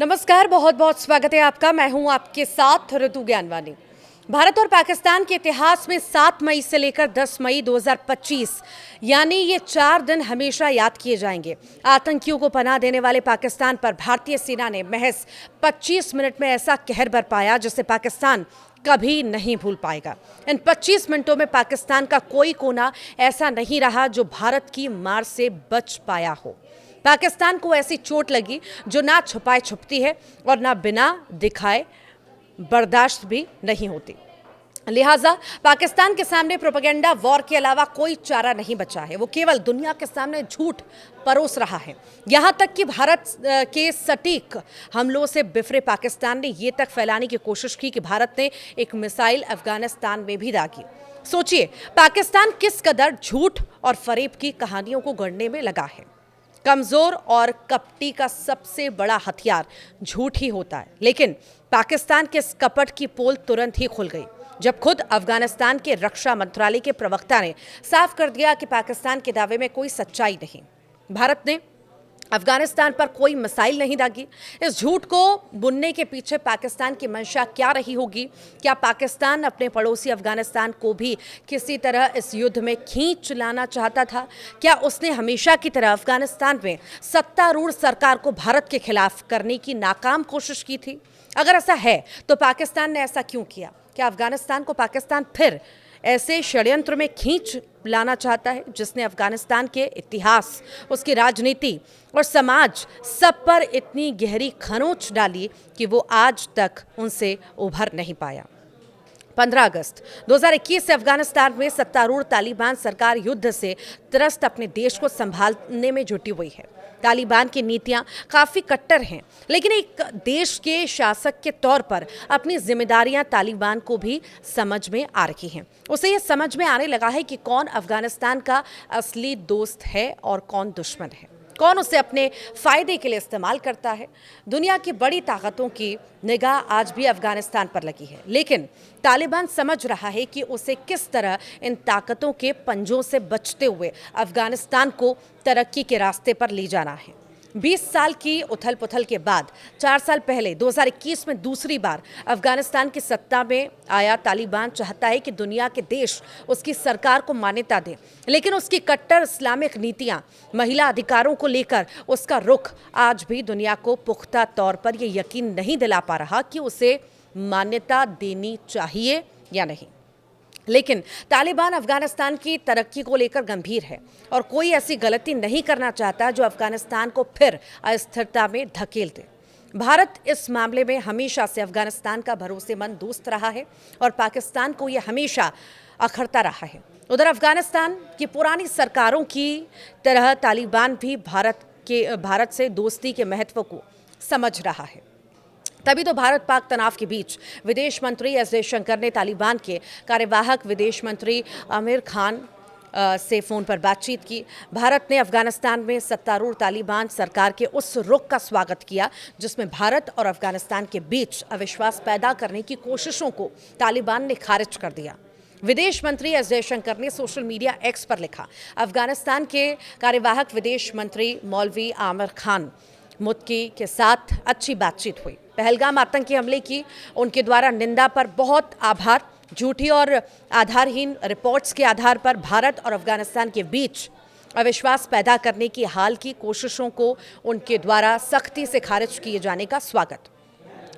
नमस्कार, बहुत बहुत स्वागत है आपका। मैं हूं आपके साथ ऋतु ज्ञानवानी। भारत और पाकिस्तान के इतिहास में 7 मई से लेकर 10 मई 2025 यानी ये 4 दिन हमेशा याद किए जाएंगे। आतंकियों को पनाह देने वाले पाकिस्तान पर भारतीय सेना ने महज 25 मिनट में ऐसा कहर बरपाया जिसे पाकिस्तान कभी नहीं भूल पाएगा। इन 25 मिनटों में पाकिस्तान का कोई कोना ऐसा नहीं रहा जो भारत की मार से बच पाया हो। पाकिस्तान को ऐसी चोट लगी जो ना छुपाए छुपती है और ना बिना दिखाए बर्दाश्त भी नहीं होती। लिहाजा पाकिस्तान के सामने प्रोपेगेंडा वॉर के अलावा कोई चारा नहीं बचा है। वो केवल दुनिया के सामने झूठ परोस रहा है। यहाँ तक कि भारत के सटीक हमलों से बिफरे पाकिस्तान ने ये तक फैलाने की कोशिश की कि भारत ने एक मिसाइल अफगानिस्तान में भी दागी। सोचिए, पाकिस्तान किस कदर झूठ और फरेब की कहानियों को गढ़ने में लगा है। कमजोर और कपटी का सबसे बड़ा हथियार झूठ ही होता है, लेकिन पाकिस्तान के इस कपट की पोल तुरंत ही खुल गई जब खुद अफगानिस्तान के रक्षा मंत्रालय के प्रवक्ता ने साफ कर दिया कि पाकिस्तान के दावे में कोई सच्चाई नहीं। भारत ने अफगानिस्तान पर कोई मिसाइल नहीं दागी। इस झूठ को बुनने के पीछे पाकिस्तान की मंशा क्या रही होगी? क्या पाकिस्तान अपने पड़ोसी अफगानिस्तान को भी किसी तरह इस युद्ध में खींच लाना चाहता था? क्या उसने हमेशा की तरह अफगानिस्तान में सत्तारूढ़ सरकार को भारत के खिलाफ करने की नाकाम कोशिश की थी? अगर ऐसा है तो पाकिस्तान ने ऐसा क्यों किया? क्या अफगानिस्तान को पाकिस्तान फिर ऐसे षड्यंत्र में खींच लाना चाहता है जिसने अफगानिस्तान के इतिहास, उसकी राजनीति और समाज सब पर इतनी गहरी खरोंच डाली कि वो आज तक उनसे उभर नहीं पाया? 15 अगस्त 2021 से अफगानिस्तान में सत्तारूढ़ तालिबान सरकार युद्ध से त्रस्त अपने देश को संभालने में जुटी हुई है। तालिबान की नीतियां काफ़ी कट्टर हैं, लेकिन एक देश के शासक के तौर पर अपनी जिम्मेदारियां तालिबान को भी समझ में आ रही हैं। उसे यह समझ में आने लगा है कि कौन अफगानिस्तान का असली दोस्त है और कौन दुश्मन है, कौन उसे अपने फायदे के लिए इस्तेमाल करता है। दुनिया की बड़ी ताकतों की निगाह आज भी अफगानिस्तान पर लगी है, लेकिन तालिबान समझ रहा है कि उसे किस तरह इन ताकतों के पंजों से बचते हुए अफगानिस्तान को तरक्की के रास्ते पर ले जाना है। 20 साल की उथल पुथल के बाद 4 साल पहले 2021 में दूसरी बार अफगानिस्तान की सत्ता में आया तालिबान चाहता है कि दुनिया के देश उसकी सरकार को मान्यता दें, लेकिन उसकी कट्टर इस्लामिक नीतियां, महिला अधिकारों को लेकर उसका रुख आज भी दुनिया को पुख्ता तौर पर यह यकीन नहीं दिला पा रहा कि उसे मान्यता देनी चाहिए या नहीं। लेकिन तालिबान अफगानिस्तान की तरक्की को लेकर गंभीर है और कोई ऐसी गलती नहीं करना चाहता जो अफगानिस्तान को फिर अस्थिरता में धकेल दे। भारत इस मामले में हमेशा से अफगानिस्तान का भरोसेमंद दोस्त रहा है और पाकिस्तान को यह हमेशा अखरता रहा है। उधर अफगानिस्तान की पुरानी सरकारों की तरह तालिबान भी भारत से दोस्ती के महत्व को समझ रहा है। तभी तो भारत पाक तनाव के बीच विदेश मंत्री एस जयशंकर ने तालिबान के कार्यवाहक विदेश मंत्री आमिर खान से फ़ोन पर बातचीत की। भारत ने अफगानिस्तान में सत्तारूढ़ तालिबान सरकार के उस रुख का स्वागत किया जिसमें भारत और अफगानिस्तान के बीच अविश्वास पैदा करने की कोशिशों को तालिबान ने खारिज कर दिया। विदेश मंत्री एस जयशंकर ने सोशल मीडिया एक्स पर लिखा, अफगानिस्तान के कार्यवाहक विदेश मंत्री मौलवी आमिर खान मुत्की के साथ अच्छी बातचीत हुई। पहलगाम आतंकी हमले की उनके द्वारा निंदा पर बहुत आभार। झूठी और आधारहीन रिपोर्ट्स के आधार पर भारत और अफगानिस्तान के बीच अविश्वास पैदा करने की हाल की कोशिशों को उनके द्वारा सख्ती से खारिज किए जाने का स्वागत।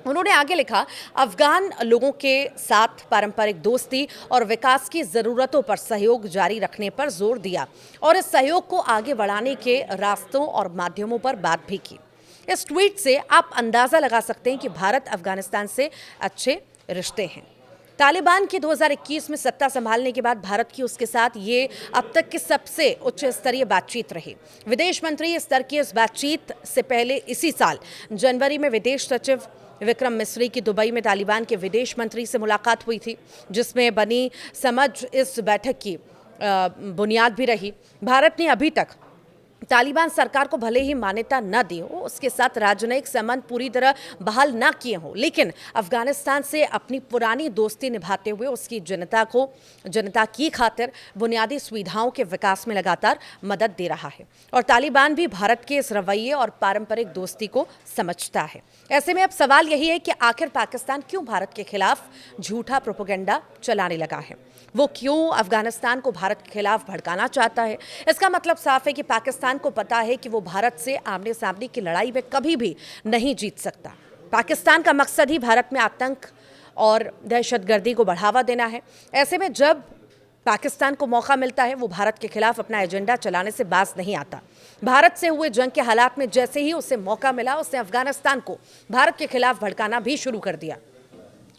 उन्होंने आगे लिखा, अफगान लोगों के साथ पारंपरिक दोस्ती और विकास की ज़रूरतों पर सहयोग जारी रखने पर जोर दिया और इस सहयोग को आगे बढ़ाने के रास्तों और माध्यमों पर बात भी की। इस ट्वीट से आप अंदाज़ा लगा सकते हैं कि भारत अफगानिस्तान से अच्छे रिश्ते हैं। तालिबान की 2021 में सत्ता संभालने के बाद भारत की उसके साथ ये अब तक की सबसे उच्च स्तरीय बातचीत रही। विदेश मंत्री स्तर की इस बातचीत से पहले इसी साल जनवरी में विदेश सचिव विक्रम मिस्री की दुबई में तालिबान के विदेश मंत्री से मुलाकात हुई थी, जिसमें बनी समझ इस बैठक की बुनियाद भी रही। भारत ने अभी तक तालिबान सरकार को भले ही मान्यता न दी हो, उसके साथ राजनयिक संबंध पूरी तरह बहाल न किए हों, लेकिन अफगानिस्तान से अपनी पुरानी दोस्ती निभाते हुए उसकी जनता की खातिर बुनियादी सुविधाओं के विकास में लगातार मदद दे रहा है। और तालिबान भी भारत के इस रवैये और पारंपरिक दोस्ती को समझता है। ऐसे में अब सवाल यही है कि आखिर पाकिस्तान क्यों भारत के खिलाफ झूठा प्रोपेगेंडा चलाने लगा है? वो क्यों अफगानिस्तान को भारत के खिलाफ भड़काना चाहता है? इसका मतलब साफ है कि पाकिस्तान को पता है कि वो भारत से आमने सामने की लड़ाई में कभी भी नहीं जीत सकता। पाकिस्तान का मकसद ही भारत में आतंक और दहशतगर्दी को बढ़ावा देना है। ऐसे में जब पाकिस्तान को मौका मिलता है, वो भारत के खिलाफ अपना एजेंडा चलाने से बाज नहीं आता। भारत से हुए जंग के हालात में जैसे ही उसे मौका मिला, उसने अफगानिस्तान को भारत के खिलाफ भड़काना भी शुरू कर दिया,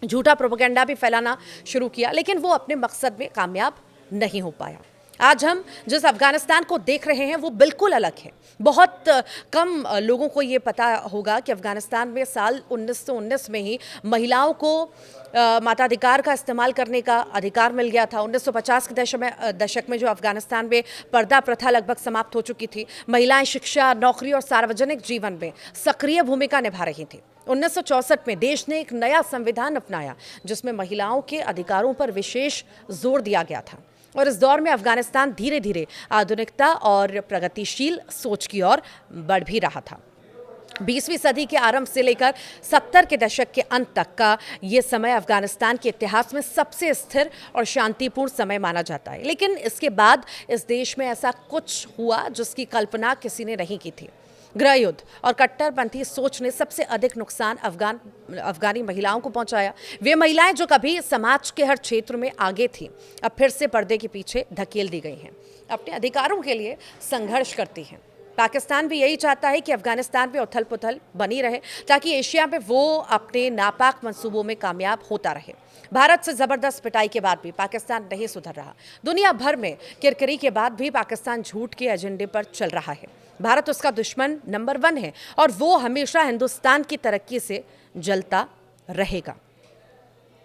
झूठा प्रोपेगेंडा भी फैलाना शुरू किया, लेकिन वो अपने मकसद में कामयाब नहीं हो पाया। आज हम जिस अफगानिस्तान को देख रहे हैं वो बिल्कुल अलग है। बहुत कम लोगों को ये पता होगा कि अफगानिस्तान में साल 1919 में ही महिलाओं को मताधिकार का इस्तेमाल करने का अधिकार मिल गया था। 1950 के दशक में जो अफगानिस्तान में पर्दा प्रथा लगभग समाप्त हो चुकी थी। महिलाएं शिक्षा, नौकरी और सार्वजनिक जीवन में सक्रिय भूमिका निभा रही थी। 1964 में देश ने एक नया संविधान अपनाया जिसमें महिलाओं के अधिकारों पर विशेष जोर दिया गया था। और इस दौर में अफगानिस्तान धीरे धीरे आधुनिकता और प्रगतिशील सोच की ओर बढ़ भी रहा था। 20वीं सदी के आरंभ से लेकर 70 के दशक के अंत तक का ये समय अफगानिस्तान के इतिहास में सबसे स्थिर और शांतिपूर्ण समय माना जाता है। लेकिन इसके बाद इस देश में ऐसा कुछ हुआ जिसकी कल्पना किसी ने नहीं की थी। गृह युद्ध और कट्टरपंथी सोच ने सबसे अधिक नुकसान अफगानी महिलाओं को पहुंचाया। वे महिलाएं जो कभी समाज के हर क्षेत्र में आगे थीं, अब फिर से पर्दे के पीछे धकेल दी गई हैं, अपने अधिकारों के लिए संघर्ष करती हैं। पाकिस्तान भी यही चाहता है कि अफगानिस्तान में उथल पुथल बनी रहे ताकि एशिया में वो अपने नापाक मंसूबों में कामयाब होता रहे। भारत से जबरदस्त पिटाई के बाद भी पाकिस्तान नहीं सुधर रहा। दुनिया भर में किरकिरी के बाद भी पाकिस्तान झूठ के एजेंडे पर चल रहा है। भारत उसका दुश्मन नंबर 1 है और वो हमेशा हिंदुस्तान की तरक्की से जलता रहेगा।